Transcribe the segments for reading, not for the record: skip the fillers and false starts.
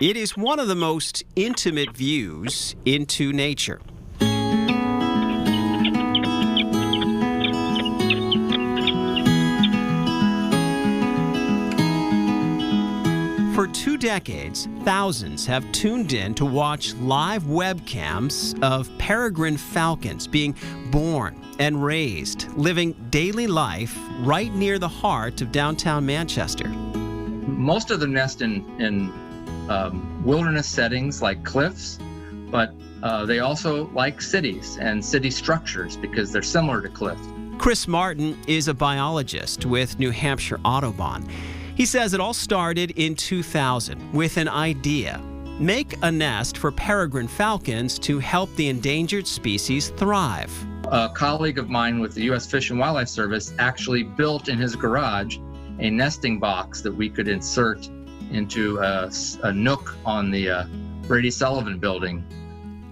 It is one of the most intimate views into nature. For 2 decades, thousands have tuned in to watch live webcams of peregrine falcons being born and raised, living daily life right near the heart of downtown Manchester. Most of them nest in wilderness settings like cliffs, but they also like cities and city structures because they're similar to cliffs. Chris Martin is a biologist with New Hampshire Audubon. He says it all started in 2000 with an idea: make a nest for peregrine falcons to help the endangered species thrive. A colleague of mine with the U.S. Fish and Wildlife Service actually built in his garage a nesting box that we could insert into a nook on the Brady Sullivan building.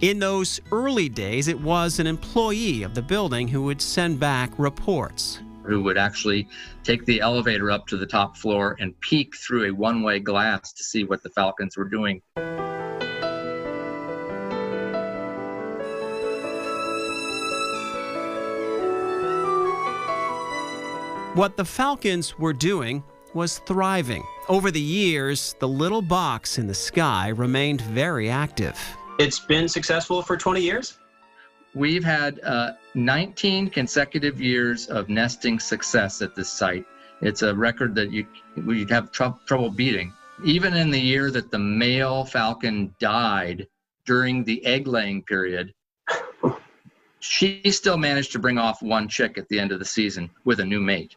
In those early days, it was an employee of the building who would send back reports. Who would actually take the elevator up to the top floor and peek through a one-way glass to see what the falcons were doing. What the falcons were doing was thriving. Over the years, the little box in the sky remained very active. It's been successful for 20 years? We've had 19 consecutive years of nesting success at this site. It's a record that we'd have trouble beating. Even in the year that the male falcon died during the egg-laying period, she still managed to bring off one chick at the end of the season with a new mate.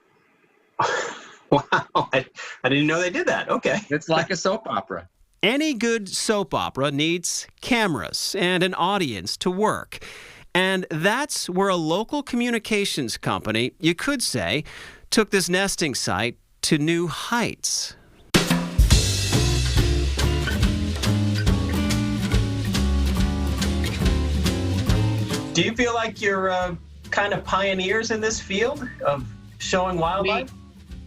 Wow, I didn't know they did that. Okay. It's like a soap opera. Any good soap opera needs cameras and an audience to work. And that's where a local communications company, you could say, took this nesting site to new heights. Do you feel like you're kind of pioneers in this field of showing wildlife?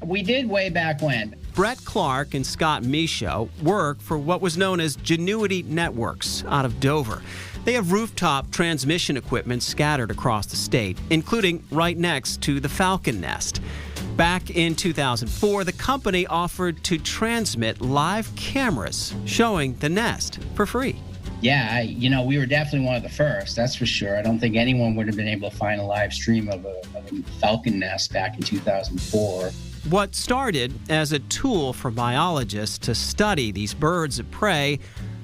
We did way back when. Brett Clark and Scott Michaud work for what was known as Genuity Networks out of Dover. They have rooftop transmission equipment scattered across the state, including right next to the falcon nest. Back in 2004, the company offered to transmit live cameras showing the nest for free. Yeah, we were definitely one of the first, that's for sure. I don't think anyone would have been able to find a live stream of a falcon nest back in 2004. What started as a tool for biologists to study these birds of prey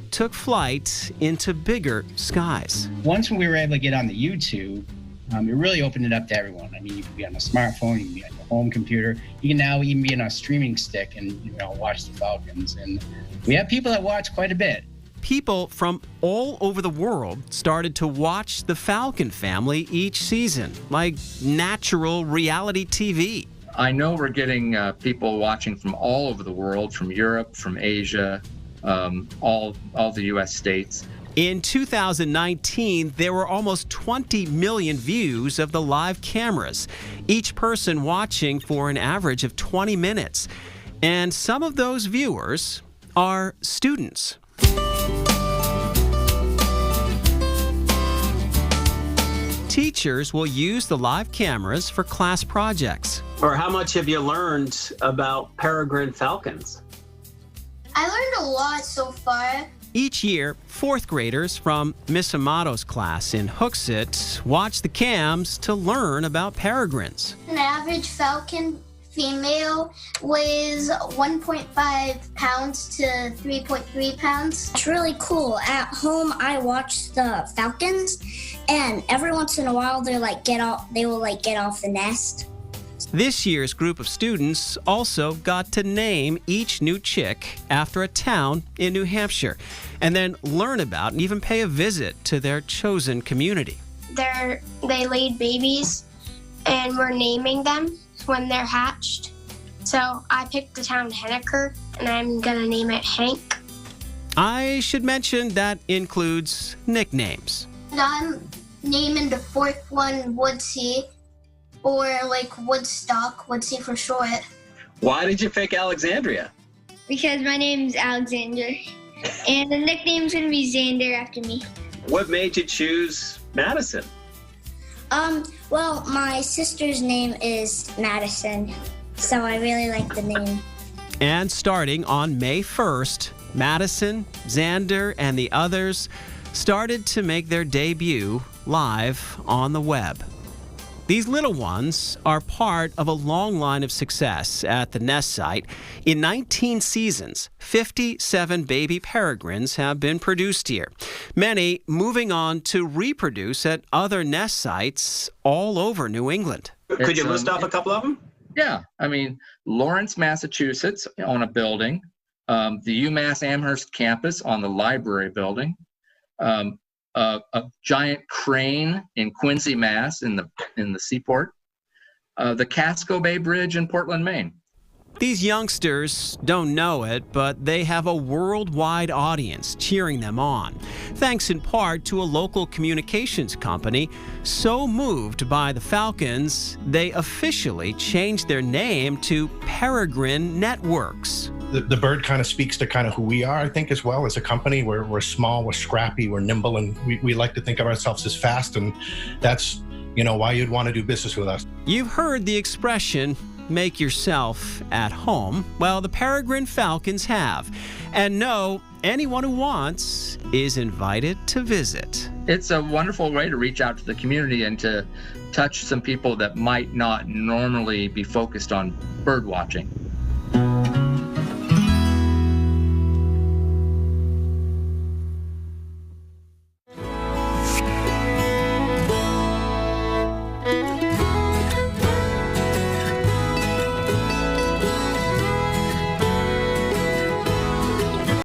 took flight into bigger skies. Once we were able to get on the YouTube, it really opened it up to everyone. I mean, you can be on a smartphone, you can be on your home computer, you can now even be on a streaming stick and watch the falcons. And we have people that watch quite a bit. People from all over the world started to watch the falcon family each season, like natural reality TV. I know we're getting people watching from all over the world, from Europe, from Asia, all the U.S. states. In 2019, there were almost 20 million views of the live cameras, each person watching for an average of 20 minutes. And some of those viewers are students. Teachers will use the live cameras for class projects. Or how much have you learned about peregrine falcons? I learned a lot so far. Each year, 4th graders from Miss Amato's class in Hooksett watch the cams to learn about peregrines. An average falcon female weighs 1.5 pounds to 3.3 pounds. It's really cool. At home, I watch the falcons, and every once in a while, they will get off the nest. This year's group of students also got to name each new chick after a town in New Hampshire, and then learn about and even pay a visit to their chosen community. They laid babies, and we're naming them when they're hatched. So I picked the town Henniker, and I'm gonna name it Hank. I should mention that includes nicknames. I'm naming the 4th one Woodsy, or Woodstock, Woodsy for short. Why did you pick Alexandria? Because my name's Alexander. And the nickname's gonna be Xander after me. What made you choose Madison? Well, my sister's name is Madison, so I really like the name. And starting on May 1st, Madison, Xander, and the others started to make their debut live on the web. These little ones are part of a long line of success at the Nest site. In 19 seasons, 57 baby peregrines have been produced here, many moving on to reproduce at other Nest sites all over New England. Could you list off a couple of them? Yeah, I mean, Lawrence, Massachusetts on a building, the UMass Amherst campus on the library building, a giant crane in Quincy, Mass, in the seaport, the Casco Bay Bridge in Portland, Maine. These youngsters don't know it, but they have a worldwide audience cheering them on, thanks in part to a local communications company so moved by the Falcons, they officially changed their name to Peregrine Networks. The bird kind of speaks to kind of who we are, I think, as well as a company. We're small, we're scrappy, we're nimble, and we like to think of ourselves as fast, and that's, why you'd want to do business with us. You've heard the expression, make yourself at home. Well, the Peregrine Falcons have. And no, anyone who wants is invited to visit. It's a wonderful way to reach out to the community and to touch some people that might not normally be focused on bird watching.